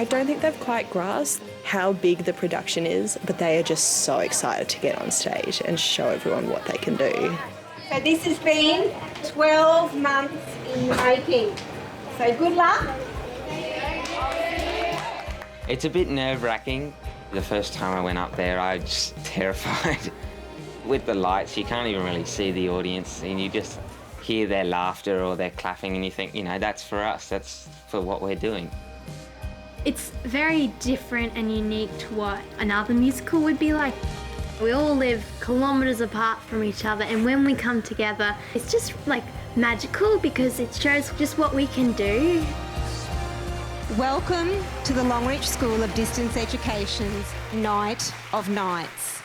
I don't think they've quite grasped how big the production is, but they are just so excited to get on stage and show everyone what they can do. So this has been 12 months in the making. So good luck. It's a bit nerve-wracking. The first time I went up there, I was just terrified. With the lights, you can't even really see the audience, and you just hear their laughter or their clapping, and you think, you know, that's for us, that's for what we're doing. It's very different and unique to what another musical would be like. We all live kilometres apart from each other, and when we come together, it's just like magical because it shows just what we can do. Welcome to the Longreach School of Distance Education's Night of Nights.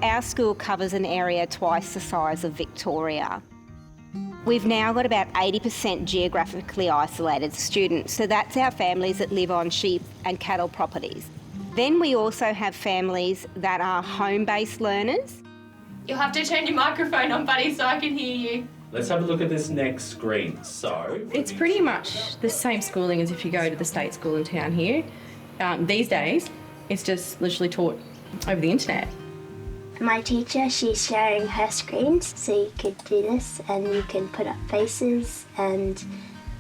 Our school covers an area twice the size of Victoria. We've now got about 80% geographically isolated students, so that's our families that live on sheep and cattle properties. Then we also have families that are home-based learners. You'll have to turn your microphone on, buddy, so I can hear you. Let's have a look at this next screen. So it's pretty much the same schooling as if you go to the state school in town here. These days, it's just literally taught over the internet. My teacher, she's sharing her screens, so you could do this and you can put up faces and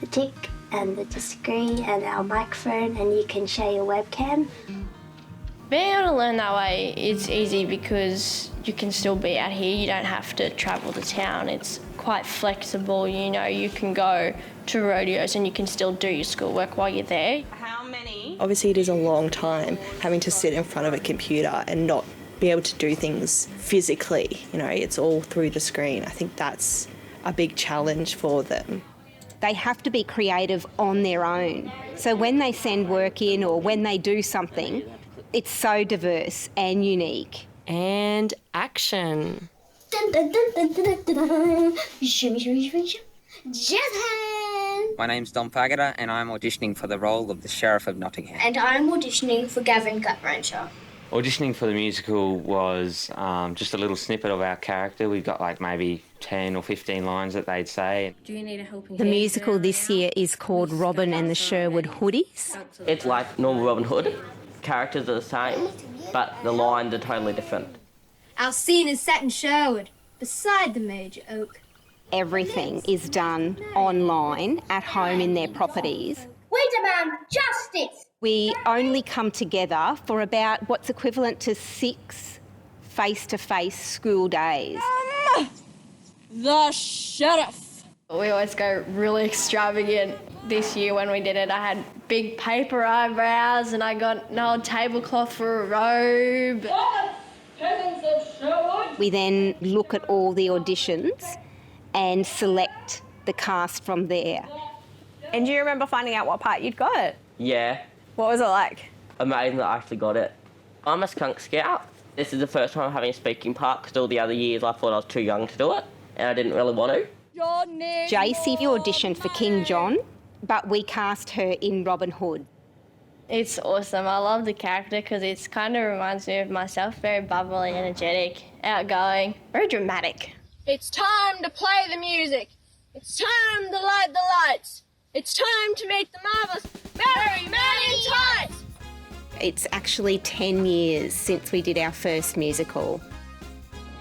the tick and the disagree and our microphone, and you can share your webcam. Being able to learn that way is easy because you can still be out here. You don't have to travel to town. It's quite flexible, you know. You can go to rodeos and you can still do your schoolwork while you're there. How many? Obviously it is a long time having to sit in front of a computer and not be able to do things physically, you know, it's all through the screen. I think that's a big challenge for them. They have to be creative on their own. So when they send work in or when they do something, it's so diverse and unique. And action. Dun, dun, dun, dun, dun, dun, dun. Shimmy, shimmy, shimmy, shimmy. Jazz hands. My name's Dom Fagata and I'm auditioning for the role of the Sheriff of Nottingham. And I'm auditioning for Gavin Gutranshaw. Auditioning for the musical was just a little snippet of our character. We've got like maybe 10 or 15 lines that they'd say. Do you need a helping hand? The musical this year is called Robin and the Sherwood Hoodies. It's like normal Robin Hood. Characters are the same, but the lines are totally different. Our scene is set in Sherwood, beside the major oak. Everything is done online, at home in their properties. We demand justice! We only come together for about what's equivalent to 6 face-to-face school days. The Sheriff! We always go really extravagant. This year when we did it, I had big paper eyebrows and I got an old tablecloth for a robe. We then look at all the auditions and select the cast from there. And do you remember finding out what part you'd got? Yeah. What was it like? Amazing that I actually got it. I'm a skunk scout. This is the first time I'm having a speaking part because all the other years I thought I was too young to do it and I didn't really want to. Jaycee auditioned for King John, but we cast her in Robin Hood. It's awesome. I love the character because it kind of reminds me of myself. Very bubbly, energetic, outgoing, very dramatic. It's time to play the music. It's time to light the lights. It's time to meet the marvellous Mary Manning Tights. It's actually 10 years since we did our first musical.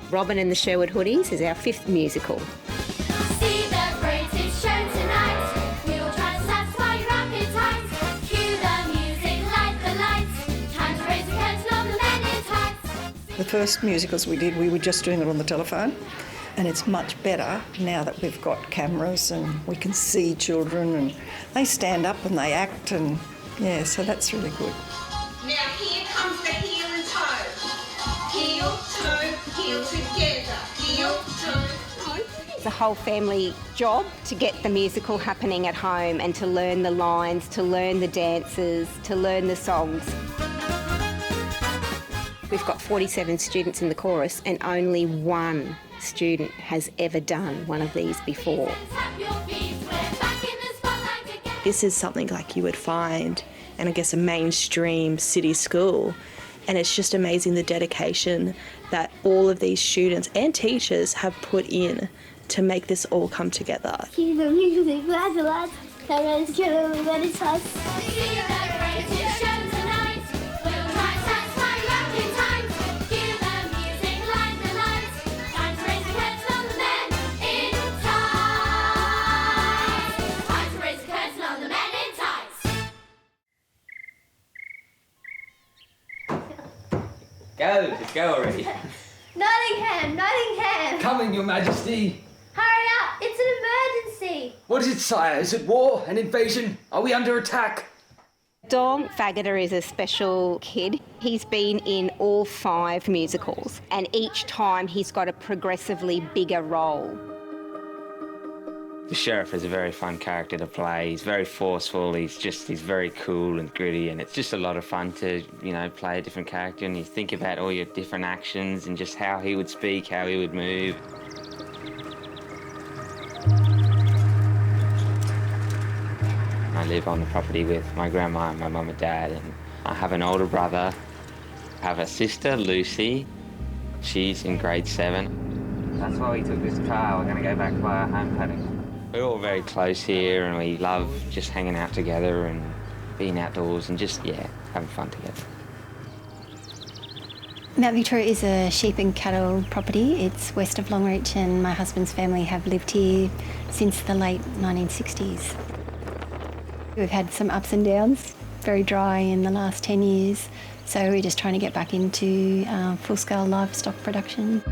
Robin and the Sherwood Hoodies is our 5th musical. See the greatest show tonight. We'll try to satisfy your appetite. Cue the music, light the lights. Time to raise the curtain on the men in tights. The first musicals we did, we were just doing it on the telephone. And it's much better now that we've got cameras and we can see children and they stand up and they act and, yeah, so that's really good. Now here comes the heel and toe. Heel, toe, heel together. Heel, toe, toe. It's a whole family job to get the musical happening at home and to learn the lines, to learn the dances, to learn the songs. We've got 47 students in the chorus and only 1 student has ever done one of these before. this is something like you would find in, I guess, a mainstream city school. And it's just amazing the dedication that all of these students and teachers have put in to make this all come together. Cue the music, lads, lads. Let's kill the many times. Go, just go already. Nottingham! Coming, Your Majesty. Hurry up, it's an emergency! What is it, sire? Is it war? An invasion? Are we under attack? Dom Faggoter is a special kid. He's been in all 5 musicals, and each time he's got a progressively bigger role. The sheriff is a very fun character to play. He's very forceful. He's very cool and gritty, and it's just a lot of fun to, play a different character, and you think about all your different actions and just how he would speak, how he would move. I live on the property with my grandma and my mum and dad, and I have an older brother. I have a sister, Lucy. She's in grade 7. That's why we took this car. We're going to go back to our home paddock. We're all very close here, and we love just hanging out together and being outdoors and just, having fun together. Mount Victoria is a sheep and cattle property. It's west of Longreach, and my husband's family have lived here since the late 1960s. We've had some ups and downs, very dry in the last 10 years, so we're just trying to get back into full-scale livestock production.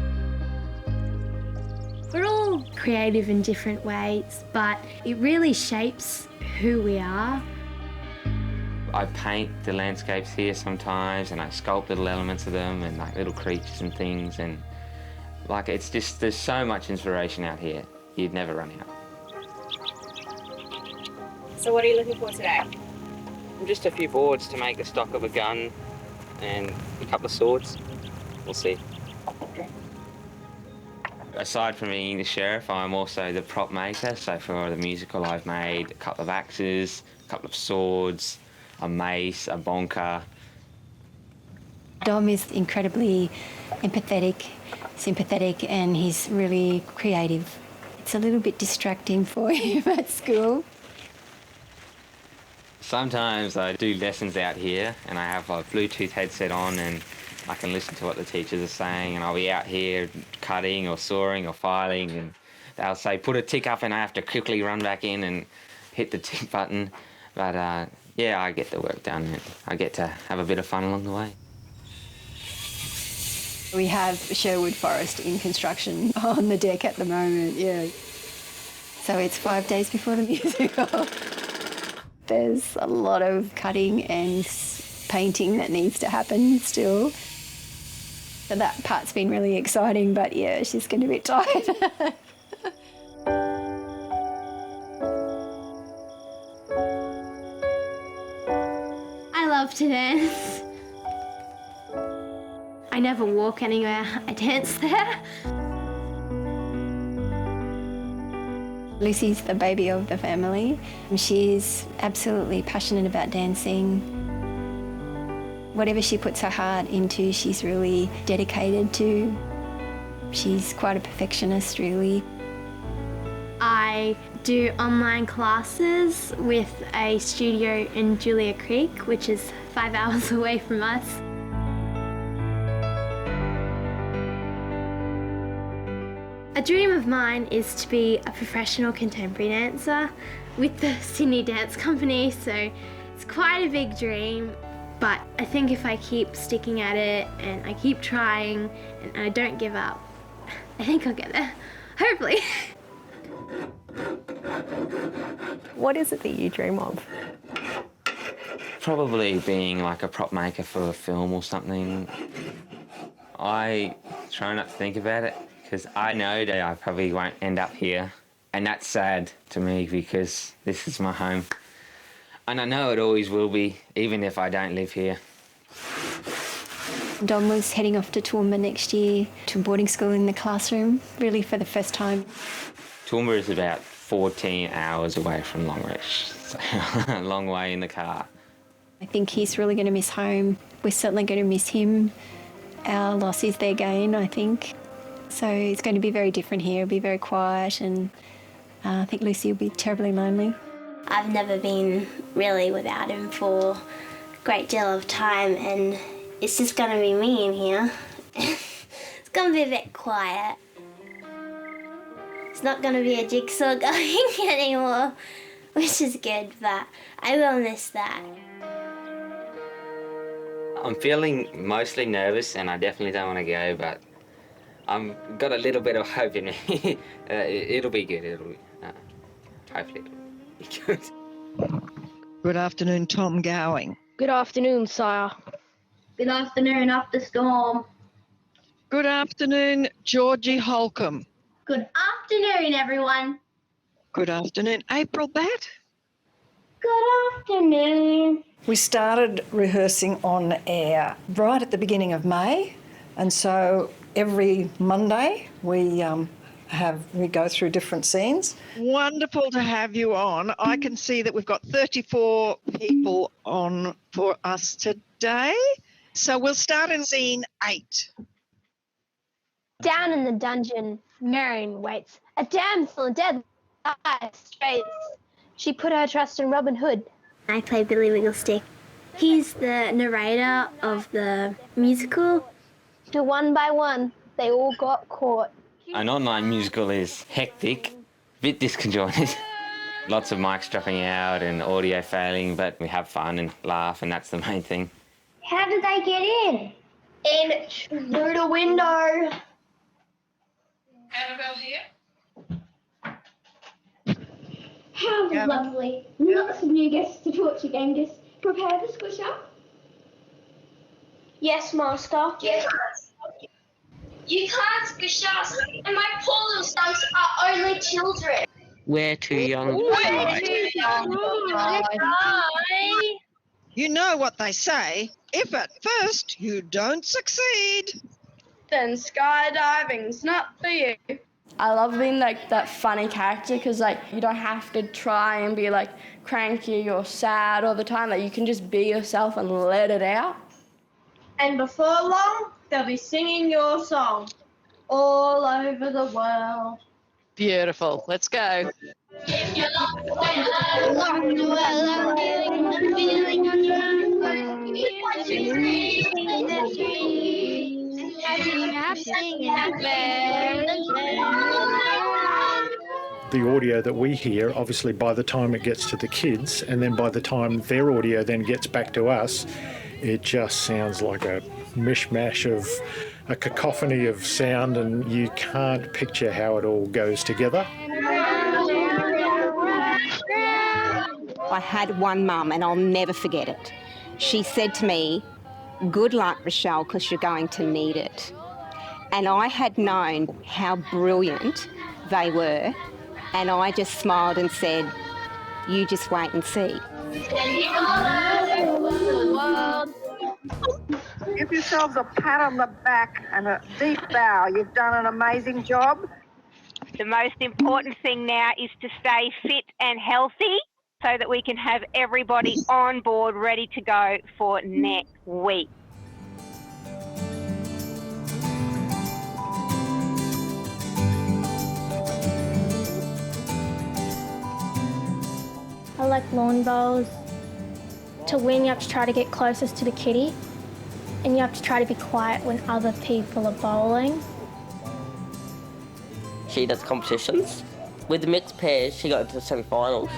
We're all creative in different ways, but it really shapes who we are. I paint the landscapes here sometimes, and I sculpt little elements of them and like little creatures and things, and it's just, there's so much inspiration out here. You'd never run out. So what are you looking for today? Just a few boards to make the stock of a gun and a couple of swords. We'll see. Aside from being the sheriff, I'm also the prop maker. So for the musical, I've made a couple of axes, a couple of swords, a mace, a bonker. Dom is incredibly empathetic, sympathetic, and he's really creative. It's a little bit distracting for him at school. Sometimes I do lessons out here and I have a Bluetooth headset on and I can listen to what the teachers are saying, and I'll be out here cutting or sawing or filing, and they'll say, put a tick up, and I have to quickly run back in and hit the tick button. But I get the work done and I get to have a bit of fun along the way. We have Sherwood Forest in construction on the deck at the moment, yeah. So it's 5 days before the musical. There's a lot of cutting and painting that needs to happen still. So that part's been really exciting, but yeah, she's getting a bit tired. I love to dance. I never walk anywhere, I dance there. Lucy's the baby of the family. She's absolutely passionate about dancing. Whatever she puts her heart into, she's really dedicated to. She's quite a perfectionist, really. I do online classes with a studio in Julia Creek, which is 5 hours away from us. A dream of mine is to be a professional contemporary dancer with the Sydney Dance Company, so it's quite a big dream. But I think if I keep sticking at it and I keep trying and I don't give up, I think I'll get there, hopefully. What is it that you dream of? Probably being like a prop maker for a film or something. I try not to think about it because I know that I probably won't end up here. And that's sad to me because this is my home. And I know it always will be, even if I don't live here. Dom was heading off to Toowoomba next year to boarding school in the classroom, really for the first time. Toowoomba is about 14 hours away from Longreach, so a long way in the car. I think he's really going to miss home. We're certainly going to miss him. Our loss is their gain, I think. So it's going to be very different here. It'll be very quiet, and I think Lucy will be terribly lonely. I've never been really without him for a great deal of time, and it's just going to be me in here. It's going to be a bit quiet. It's not going to be a jigsaw going anymore, which is good, but I will miss that. I'm feeling mostly nervous and I definitely don't want to go, but I've got a little bit of hope in me. It'll be good. Hopefully it'll be good. Good afternoon, Tom Gowing. Good afternoon, sire. Good afternoon, up the storm. Good afternoon, Georgie Holcomb. Good afternoon, everyone. Good afternoon, April Batt. Good afternoon. We started rehearsing on air right at the beginning of May, and so every Monday we go through different scenes. Wonderful to have you on. I can see that we've got 34 people on for us today. So we'll start in scene 8. Down in the dungeon, Marion waits. A damsel in dead straits. She put her trust in Robin Hood. I play Billy Wigglestick. He's the narrator of the musical. To one by one, they all got caught. An online musical is hectic, a bit disconjointed. Lots of mics dropping out and audio failing, but we have fun and laugh, and that's the main thing. How did they get in? In through the window. Annabelle here. How lovely. Lots of new guests to torture Genghis. Prepare the squisher. Yes, master. Yes. You can't squish us, and my poor little stunts are only children. We're too young. You know what they say, if at first you don't succeed, Then skydiving's not for you. I love being like that funny character because like you don't have to try and be like cranky or sad all the time. Like you can just be yourself and let it out. And before long, they'll be singing your song all over the world. Beautiful. Let's go. If you're lost along the well, I'm feeling the feeling on your own. What you breathe in the trees. The audio that we hear, obviously by the time it gets to the kids and then by the time their audio then gets back to us, it just sounds like a mishmash of a cacophony of sound, and you can't picture how it all goes together. I had one mum, and I'll never forget it. She said to me, "Good luck, Rochelle, because you're going to need it." And I had known how brilliant they were, and I just smiled and said, "You just wait and see." Give yourselves a pat on the back and a deep bow. You've done an amazing job. The most important thing now is to stay fit and healthy so that we can have everybody on board ready to go for next week. I like lawn bowls. To win, you have to try to get closest to the kitty, and you have to try to be quiet when other people are bowling. She does competitions. With the mixed pairs, she got into the semi-finals.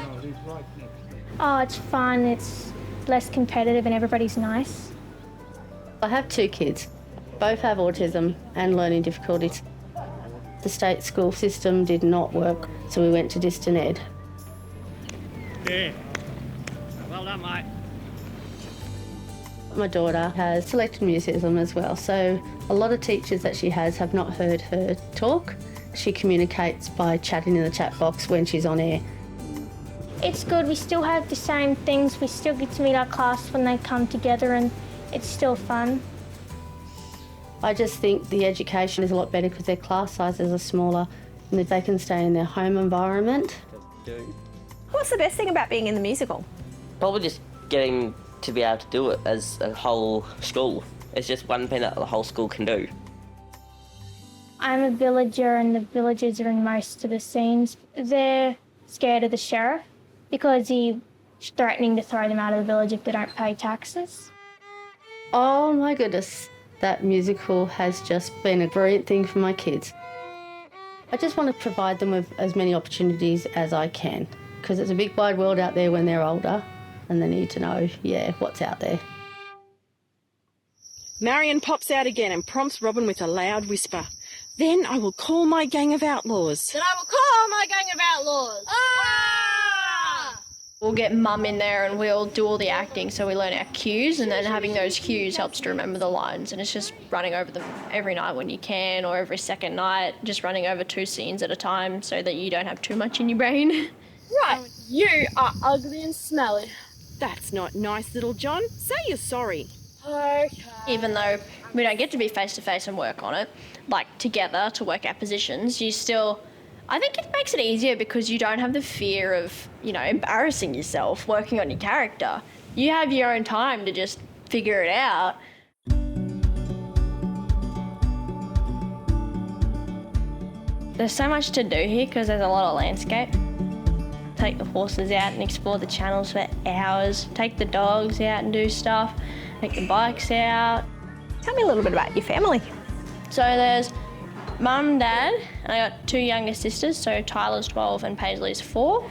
Oh, it's fun, it's less competitive and everybody's nice. I have 2 kids. Both have autism and learning difficulties. The state school system did not work, so we went to distant ed. Yeah. Well done, mate. My daughter has selected mutism as well, so a lot of teachers that she has have not heard her talk. She communicates by chatting in the chat box when she's on air. It's good, we still have the same things, we still get to meet our class when they come together, and it's still fun. I just think the education is a lot better because their class sizes are smaller and that they can stay in their home environment. do. What's the best thing about being in the musical? Probably just getting to be able to do it as a whole school. It's just one thing that the whole school can do. I'm a villager and the villagers are in most of the scenes. They're scared of the sheriff because he's threatening to throw them out of the village if they don't pay taxes. Oh my goodness, that musical has just been a brilliant thing for my kids. I just want to provide them with as many opportunities as I can because it's a big wide world out there when they're older and they need to know, what's out there. Marion pops out again and prompts Robin with a loud whisper. Then I will call my gang of outlaws. Then I will call my gang of outlaws. Ah! We'll get Mum in there and we'll do all the acting, so we learn our cues, and then having those cues helps to remember the lines, and it's just running over them every night when you can, or every second night, just running over 2 scenes at a time so that you don't have too much in your brain. Right, you are ugly and smelly. That's not nice, little John. Say you're sorry. Okay. Even though we don't get to be face to face and work on it, like together to work out positions, I think it makes it easier because you don't have the fear of, embarrassing yourself working on your character. You have your own time to just figure it out. There's so much to do here because there's a lot of landscape. Take the horses out and explore the channels for hours. Take the dogs out and do stuff. Take the bikes out. Tell me a little bit about your family. So there's Mum, Dad, and I got 2 younger sisters, so Tyler's 12 and Paisley's 4.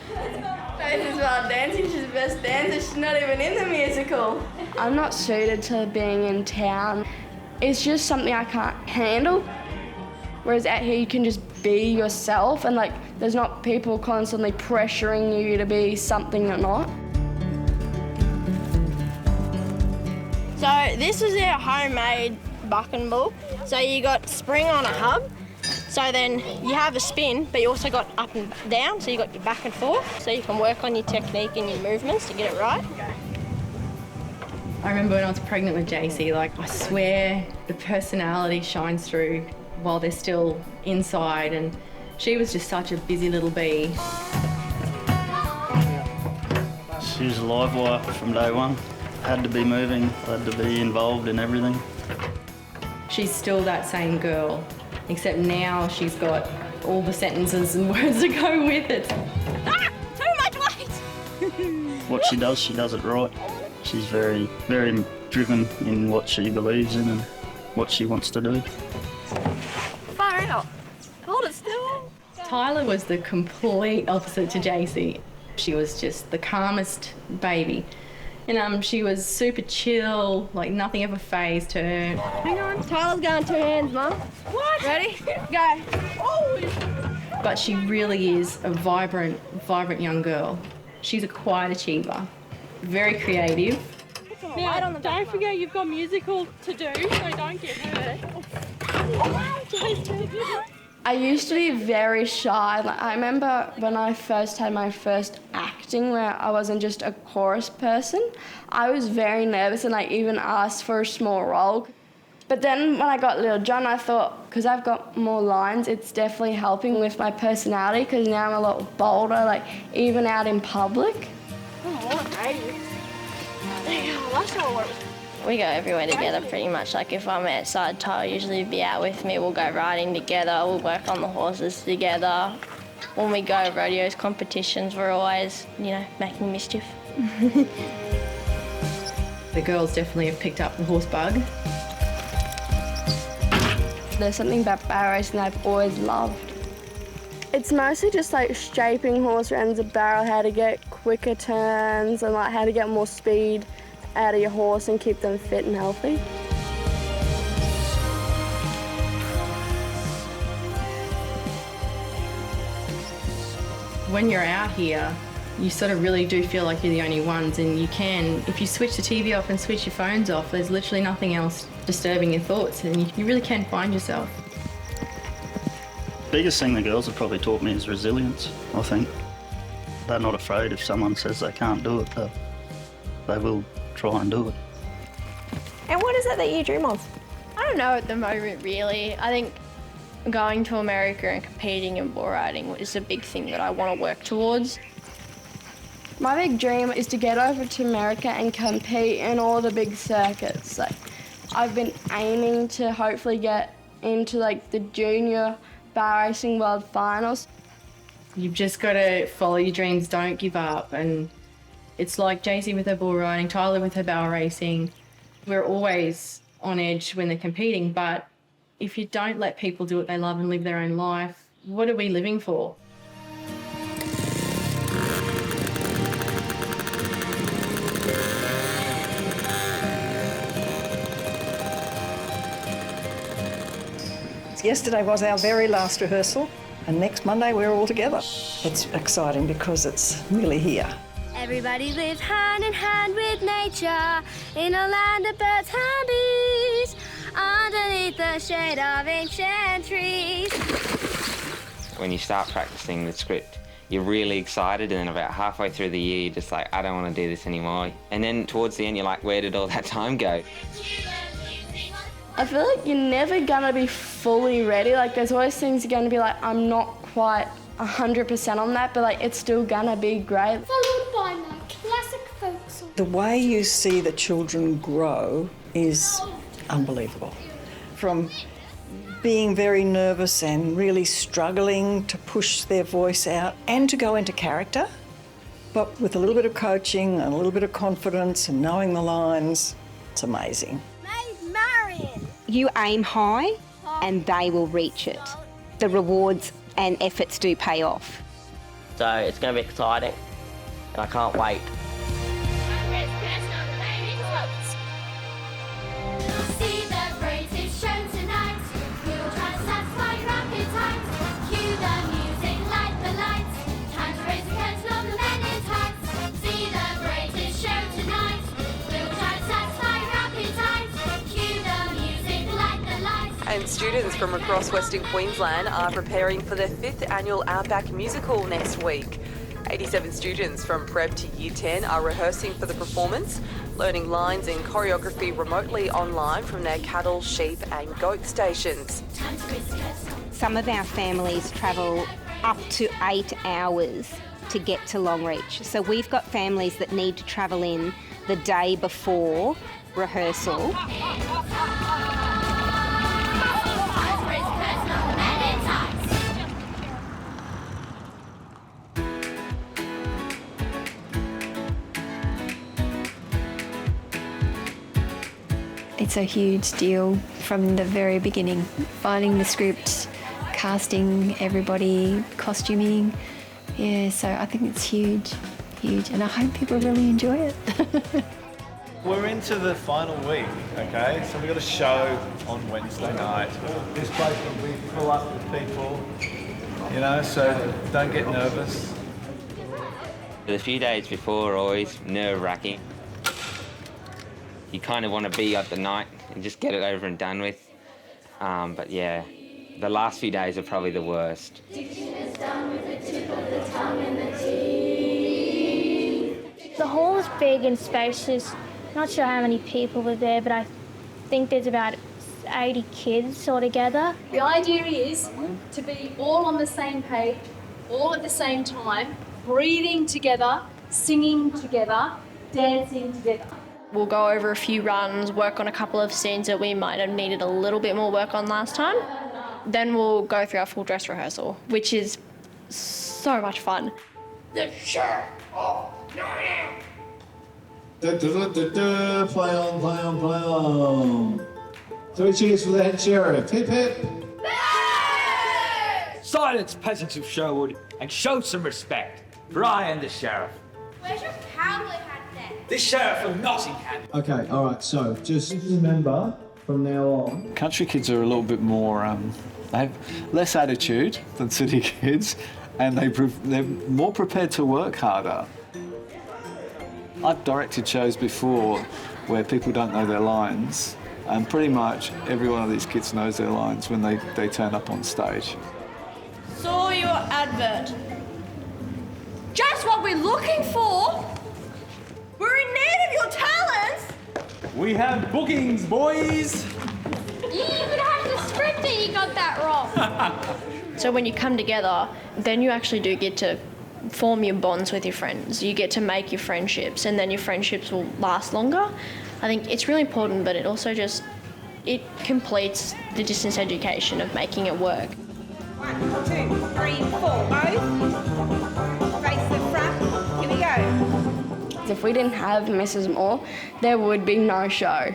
Paisley's wild dancing, she's the best dancer, she's not even in the musical. I'm not suited to being in town. It's just something I can't handle. Whereas out here you can just be yourself and there's not people constantly pressuring you to be something you're not. So this is our homemade bucking ball. So you got spring on a hub, so then you have a spin, but you also got up and down, so you got your back and forth, so you can work on your technique and your movements to get it right. I remember when I was pregnant with JC, I swear the personality shines through while they're still inside, and she was just such a busy little bee. She was a live wire from day one. Had to be moving, had to be involved in everything. She's still that same girl, except now she's got all the sentences and words that go with it. Ah! Too much weight! What she does it right. She's very, very driven in what she believes in and what she wants to do. Far out. Hold it still. Tyler was the complete opposite to JC. She was just the calmest baby. And she was super chill, nothing ever fazed her. Hang on, Tyler's going 2 hands, Mum. What? Ready? Go. Oh. But she really is a vibrant young girl. She's a quiet achiever, very creative. Now, don't forget you've got musical to do, so don't get hurt. I used to be very shy. I remember when I first had my first acting where I wasn't just a chorus person, I was very nervous and even asked for a small role. But then when I got Little John, I thought, because I've got more lines, it's definitely helping with my personality because now I'm a lot bolder, even out in public. We go everywhere together pretty much. If I'm outside, Tyler usually be out with me. We'll go riding together, we'll work on the horses together. When we go rodeos, competitions, we're always, making mischief. The girls definitely have picked up the horse bug. There's something about barrel racing that I've always loved. It's mostly just shaping horse around the barrel, how to get quicker turns and how to get more speed out of your horse and keep them fit and healthy. When you're out here, you sort of really do feel like you're the only ones, and you can, if you switch the TV off and switch your phones off, there's literally nothing else disturbing your thoughts, and you really can find yourself. Biggest thing the girls have probably taught me is resilience, I think. They're not afraid if someone says they can't do it, they will try and do it. And what is it that you dream of? I don't know at the moment, really. I think Going to America and competing in bull riding is a big thing that I want to work towards. My big dream is to get over to America and compete in all the big circuits. Like, I've been aiming to hopefully get into like the junior bar racing world finals. You've just got to follow your dreams, don't give up. And it's like JC with her bull riding, Tyler with her barrel racing. We're always on edge when they're competing, but if you don't let people do what they love and live their own life, what are we living for? Yesterday was our very last rehearsal, and next Monday we're all together. It's exciting because it's really here. Everybody lives hand in hand with nature in a land of birds and bees, underneath the shade of ancient trees. When you start practicing the script, you're really excited, and then about halfway through the year, you're just like, I don't want to do this anymore. And then towards the end, you're like, where did all that time go? I feel like you're never gonna be fully ready. Like, there's always things you're gonna be like, I'm not quite 100% on that, but like, it's still gonna be great. Followed by my classic folk song. The way you see the children grow is unbelievable. From being very nervous and really struggling to push their voice out and to go into character, but with a little bit of coaching and a little bit of confidence and knowing the lines, it's amazing. You aim high and they will reach it. The rewards and efforts do pay off. So it's going to be exciting, and I can't wait. See the greatest show tonight. We'll try to satisfy your appetite. Cue the music, light the lights. Time to raise the curtain on the men in tights. See the greatest show tonight. We'll try to satisfy your appetite. Cue the music, light the lights. And students from across Western Queensland are preparing for their 5th annual Outback musical next week. 87 students from prep to year 10 are rehearsing for the performance, learning lines and choreography remotely online from their cattle, sheep and goat stations. Some of our families travel up to 8 hours to get to Longreach. So we've got families that need to travel in the day before rehearsal. It's a huge deal from the very beginning. Finding the script, casting everybody, costuming. Yeah, so I think it's huge, huge. And I hope people really enjoy it. We're into the final week, okay? So we've got a show on Wednesday night. This place will be full up with people, you know, so don't get nervous. The few days before are always nerve-wracking. You kind of want to be at the night and just get it over and done with. But yeah, the last few days are probably the worst. The hall is big and spacious. Not sure how many people were there, but I think there's about 80 kids altogether. The idea is to be all on the same page, all at the same time, breathing together, singing together, dancing together. We'll go over a few runs, work on a couple of scenes that we might have needed a little bit more work on last time. Then we'll go through our full dress rehearsal, which is so much fun. The sheriff of Nottingham. Play on, play on, play on. 3 cheers for the head sheriff. Hip hip. Silence, peasants of Sherwood, and show some respect, for I am the sheriff. Where's your cowboy hat then? The sheriff of Nottingham. Okay, all right. So just remember from now on. Country kids are a little bit more, they have less attitude than city kids, and they're more prepared to work harder. I've directed shows before where people don't know their lines, and pretty much every one of these kids knows their lines when they turn up on stage. Saw your advert. Just what we're looking for. We're in need of your talents. We have bookings, boys. You even have the script he got that wrong. So when you come together, then you actually do get to form your bonds with your friends. You get to make your friendships, and then your friendships will last longer. I think it's really important, but it also just, it completes the distance education of making it work. 1, 2, 3, 4, both. Face the front. Here we go. If we didn't have Mrs. Moore, there would be no show.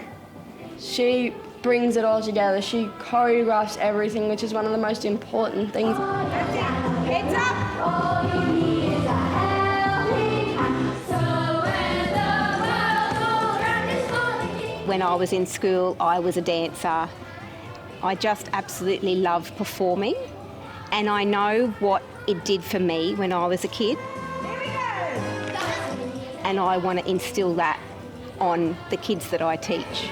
She brings it all together. She choreographs everything, which is one of the most important things. Heads up. When I was in school, I was a dancer. I just absolutely love performing, and I know what it did for me when I was a kid. And I want to instill that on the kids that I teach.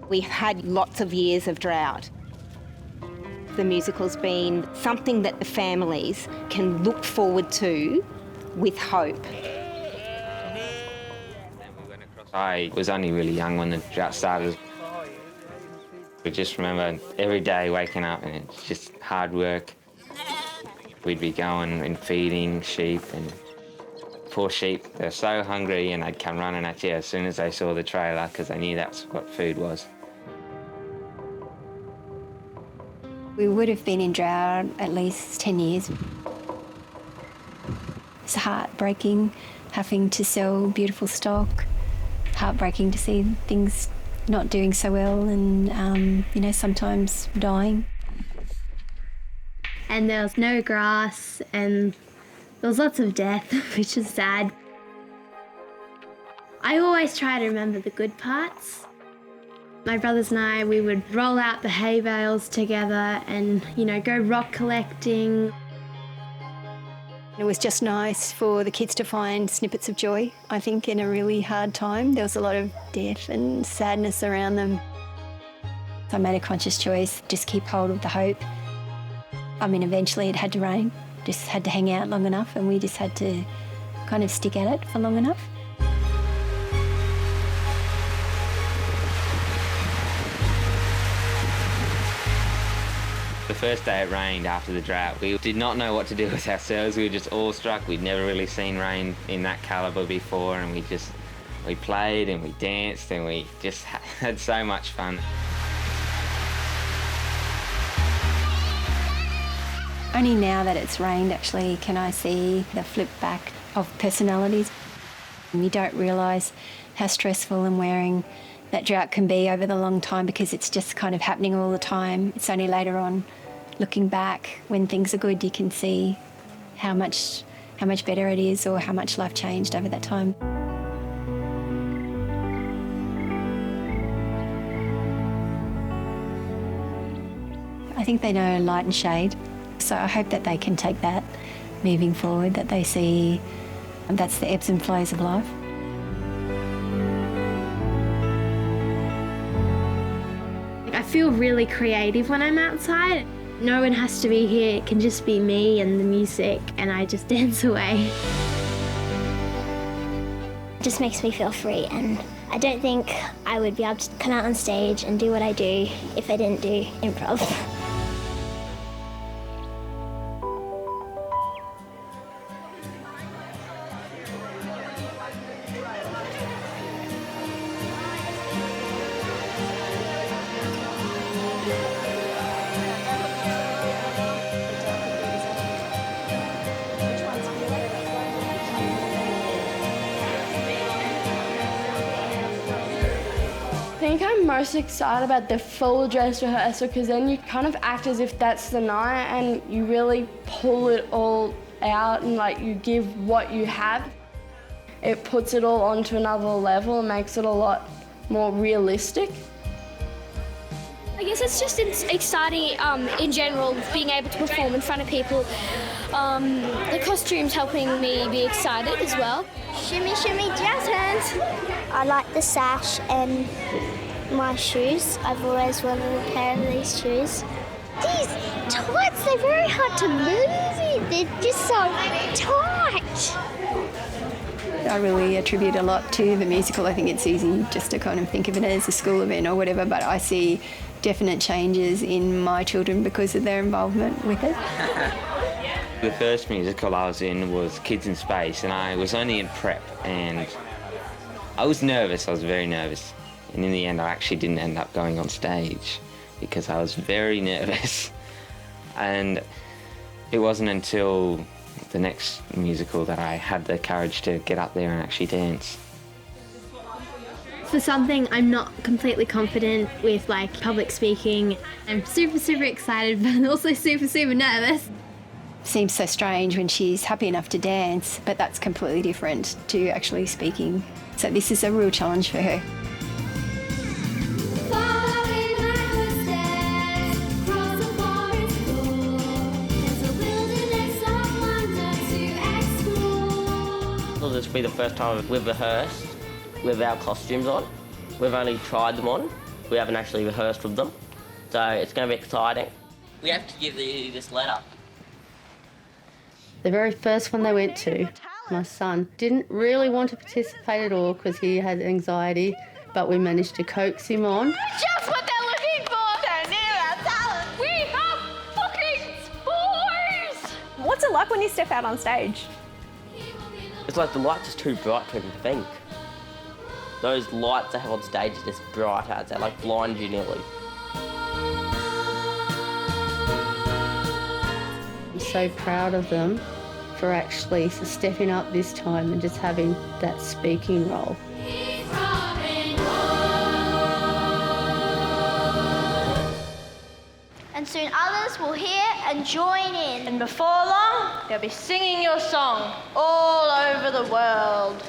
We've had lots of years of drought. The musical's been something that the families can look forward to with hope. I was only really young when the drought started. I just remember every day waking up and it's just hard work. We'd be going and feeding sheep, and poor sheep, they're so hungry, and they'd come running at you as soon as they saw the trailer because they knew that's what food was. We would have been in drought at least 10 years. It's heartbreaking having to sell beautiful stock, heartbreaking to see things not doing so well and, sometimes dying. And there was no grass and there was lots of death, which is sad. I always try to remember the good parts. My brothers and I, we would roll out the hay bales together and, go rock collecting. It was just nice for the kids to find snippets of joy, I think, in a really hard time. There was a lot of death and sadness around them. So I made a conscious choice, just keep hold of the hope. Eventually it had to rain, just had to hang out long enough, and we just had to kind of stick at it for long enough. The first day it rained after the drought, we did not know what to do with ourselves. We were just awestruck. We'd never really seen rain in that calibre before, and we played and we danced and we just had so much fun. Only now that it's rained, actually, can I see the flip back of personalities. And you don't realise how stressful and wearing that drought can be over the long time because it's just kind of happening all the time. It's only later on, looking back, when things are good, you can see how much better it is or how much life changed over that time. I think they know light and shade, so I hope that they can take that moving forward, that they see that's the ebbs and flows of life. I feel really creative when I'm outside. No one has to be here, it can just be me and the music, and I just dance away. It just makes me feel free, and I don't think I would be able to come out on stage and do what I do if I didn't do improv. I think I'm most excited about the full dress rehearsal because then you kind of act as if that's the night and you really pull it all out and you give what you have. It puts it all onto another level and makes it a lot more realistic. I guess it's just exciting in general, being able to perform in front of people. The costumes helping me be excited as well. Shimmy, shimmy, jazz hands. shoes. I like the sash and my shoes. I've always wanted a pair of these shoes. These tights, they're very hard to move in. They're just so tight. I really attribute a lot to the musical. I think it's easy just to kind of think of it as a school event or whatever, but I see definite changes in my children because of their involvement with it. The first musical I was in was Kids in Space, and I was only in prep, and I was nervous. I was very nervous. And in the end, I actually didn't end up going on stage because I was very nervous. And it wasn't until the next musical that I had the courage to get up there and actually dance. For something I'm not completely confident with, like public speaking, I'm super excited but also super nervous. Seems so strange when she's happy enough to dance, but that's completely different to actually speaking. So this is a real challenge for her. This will be the first time we've rehearsed with our costumes on. We've only tried them on. We haven't actually rehearsed with them. So it's going to be exciting. We have to give you this letter. The very first one they went to, my son didn't really want to participate at all because he had anxiety, but we managed to coax him on. Just what they're looking for! They're near our talent! We have fucking spores! What's it like when you step out on stage? It's like the light's just too bright to even think. Those lights they have on stage are just bright as they like blind you nearly. I'm so proud of them for actually stepping up this time and just having that speaking role. And soon others will hear and join in. And before long, they'll be singing your song all over the world.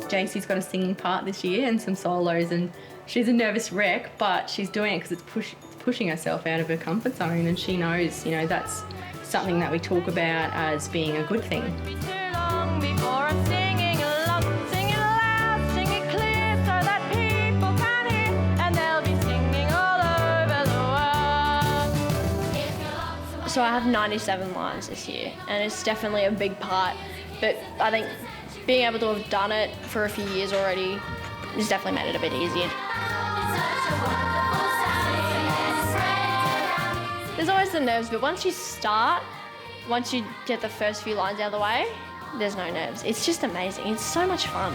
JC's got a singing part this year and some solos, and she's a nervous wreck, but she's doing it because it's pushing herself out of her comfort zone, and she knows, you know, that's something that we talk about as being a good thing. So I have 97 lines this year, and it's definitely a big part, but I think being able to have done it for a few years already has definitely made it a bit easier. There's always the nerves, but once you start, once you get the first few lines out of the way, there's no nerves. It's just amazing. It's so much fun.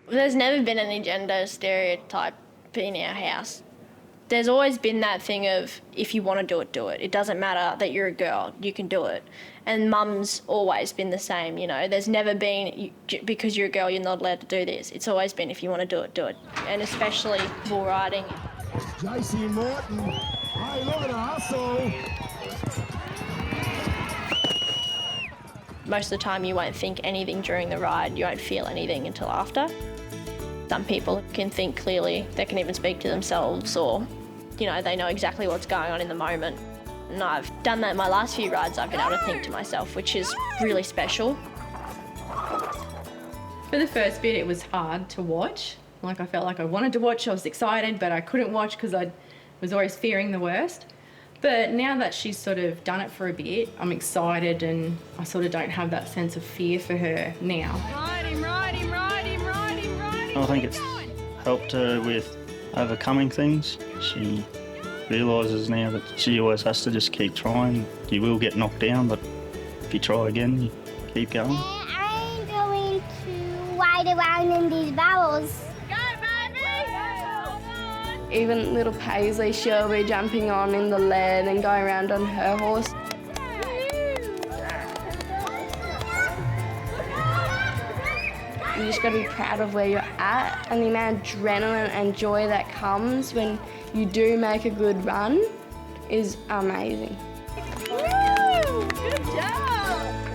There's never been any gender stereotype in our house. There's always been that thing of, if you want to do it, do it. It doesn't matter that you're a girl, you can do it. And Mum's always been the same, you know. There's never been, because you're a girl, you're not allowed to do this. It's always been, if you want to do it, do it. And especially bull riding. JC Morton, hey, look at the hustle. Most of the time you won't think anything during the ride, you won't feel anything until after. Some people can think clearly, they can even speak to themselves, or, you know, they know exactly what's going on in the moment. And I've done that in my last few rides. I've been able to think to myself, which is really special. For the first bit, it was hard to watch. Like, I felt like I wanted to watch, I was excited, but I couldn't watch because I was always fearing the worst. But now that she's sort of done it for a bit, I'm excited, and I sort of don't have that sense of fear for her now. I think it's helped her with overcoming things. She realises now that she always has to just keep trying. You will get knocked down, but if you try again, you keep going. I'm going to ride around in these barrels. Even little Paisley, she'll be jumping on in the lead and going around on her horse. You just got to be proud of where you're at, and the amount of adrenaline and joy that comes when you do make a good run is amazing. Woo! Good job!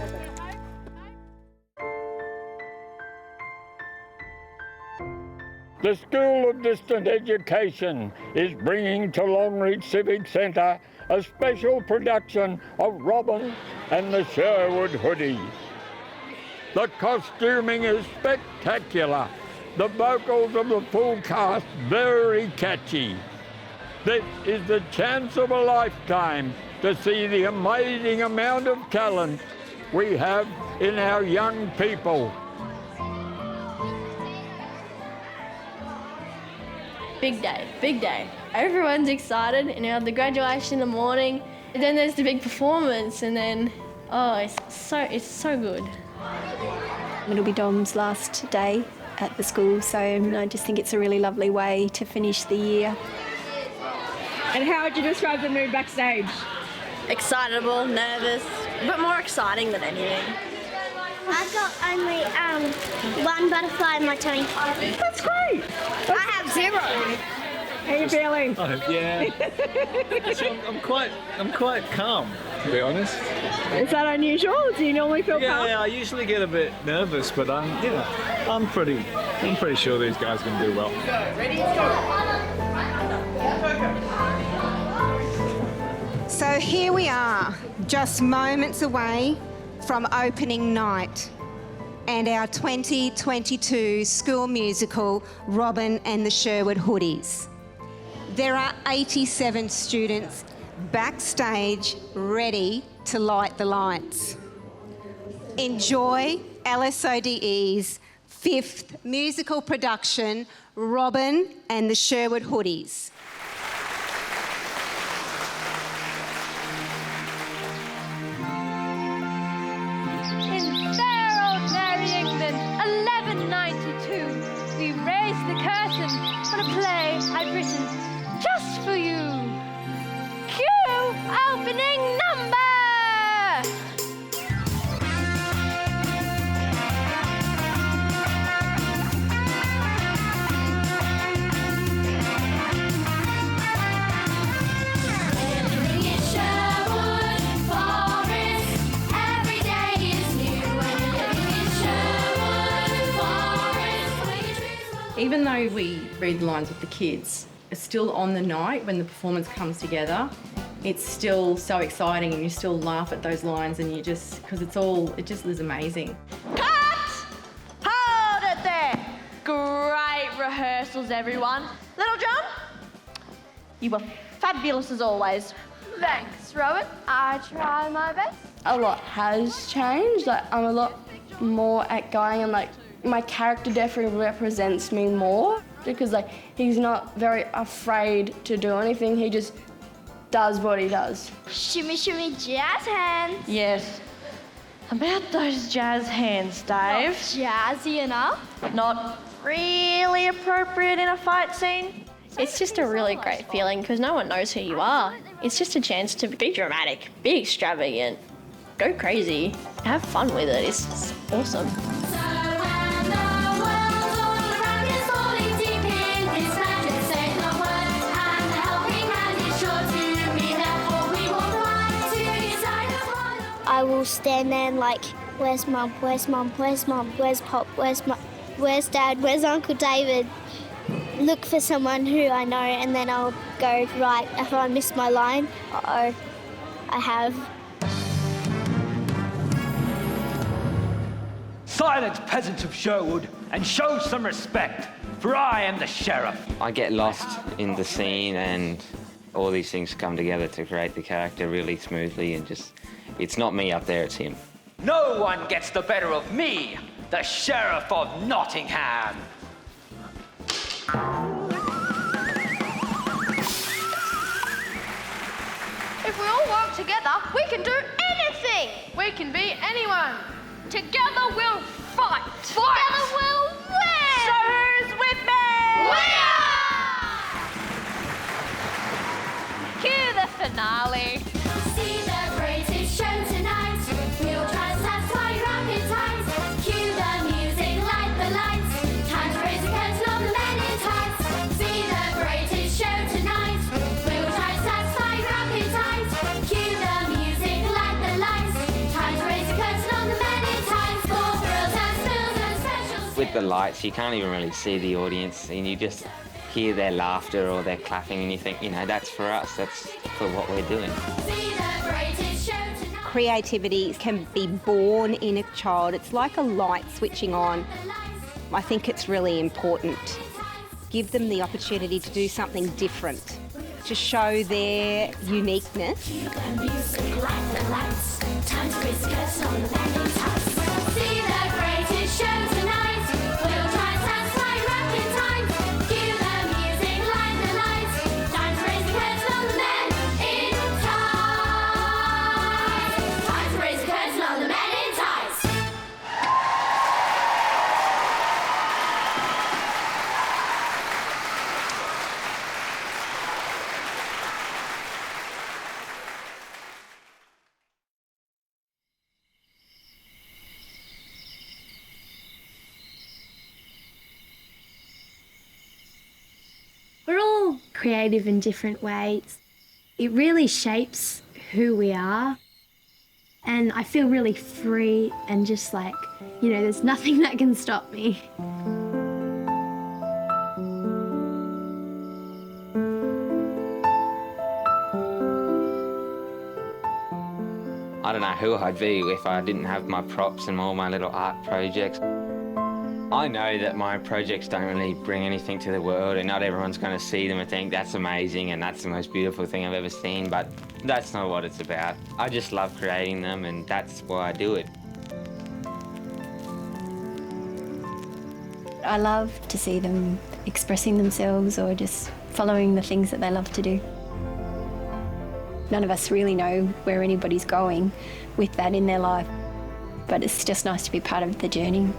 The School of Distant Education is bringing to Longreach Civic Centre a special production of Robin and the Sherwood Hoodies. The costuming is spectacular. The vocals of the full cast very catchy. This is the chance of a lifetime to see the amazing amount of talent we have in our young people. Big day, big day. Everyone's excited, and you have the graduation in the morning, and then there's the big performance, and then, oh, it's so good. It'll be Dom's last day at the school, so I just think it's a really lovely way to finish the year. And how would you describe the mood backstage? Excitable, nervous, but more exciting than anything. I've got only one butterfly in my tummy. That's great. I have 0. How are you feeling? So I'm quite calm, to be honest. Is that unusual? Do you normally feel calm? Yeah, I usually get a bit nervous, but I'm pretty sure these guys can do well. Ready, go. So here we are, just moments away from opening night and our 2022 school musical, Robin and the Sherwood Hoodies. There are 87 students backstage ready to light the lights. Enjoy LSODE's 5th musical production, Robin and the Sherwood Hoodies. In fair old Merry England, 1192, we raised the curtain on a play I'd written just for you. Cue opening number! Even though we read the lines with the kids, it's still on the night when the performance comes together, it's still so exciting and you still laugh at those lines and you just, because it just is amazing. Cut! Hold it there! Great rehearsals, everyone. Little John, you were fabulous as always. Thanks, Robin. I try my best. A lot has changed. I'm a lot more outgoing and my character definitely represents me more because he's not very afraid to do anything. He just does what he does. Shimmy, shimmy, jazz hands. Yes. About those jazz hands, Dave. Not jazzy enough. Not really appropriate in a fight scene. It's just a really great feeling because no one knows who you are. It's just a chance to be dramatic, be extravagant, go crazy, have fun with it. It's awesome. I will stand there and where's Mum, where's Mum, where's Mum, where's Pop, where's Dad, where's Uncle David? Look for someone who I know and then I'll go, right, if I miss my line, I have. Silence, peasants of Sherwood, and show some respect, for I am the sheriff. I get lost in the scene and all these things come together to create the character really smoothly and just, it's not me up there, it's him. No one gets the better of me, the Sheriff of Nottingham. If we all work together, we can do anything. We can be anyone. Together we'll fight. Together we'll win. So who's with me? We are! Cue the finale. See the greatest show tonight. We'll try to satisfy your appetite. Cue the music, light the lights. Time to raise the curtain on the men in tights. See the greatest show tonight. We'll try to satisfy your appetite. Cue the music, light the lights. Time to raise the curtain on the men in tights. For thrills and spills and specials. With the lights, you can't even really see the audience, and you just hear their laughter or their clapping, and you think, that's for us, that's for what we're doing. Creativity can be born in a child. It's like a light switching on. I think it's really important. Give them the opportunity to do something different, to show their uniqueness. We're all creative in different ways. It really shapes who we are. And I feel really free and just like, there's nothing that can stop me. I don't know who I'd be if I didn't have my props and all my little art projects. I know that my projects don't really bring anything to the world, and not everyone's going to see them and think that's amazing and that's the most beautiful thing I've ever seen, but that's not what it's about. I just love creating them, and that's why I do it. I love to see them expressing themselves or just following the things that they love to do. None of us really know where anybody's going with that in their life, but it's just nice to be part of the journey.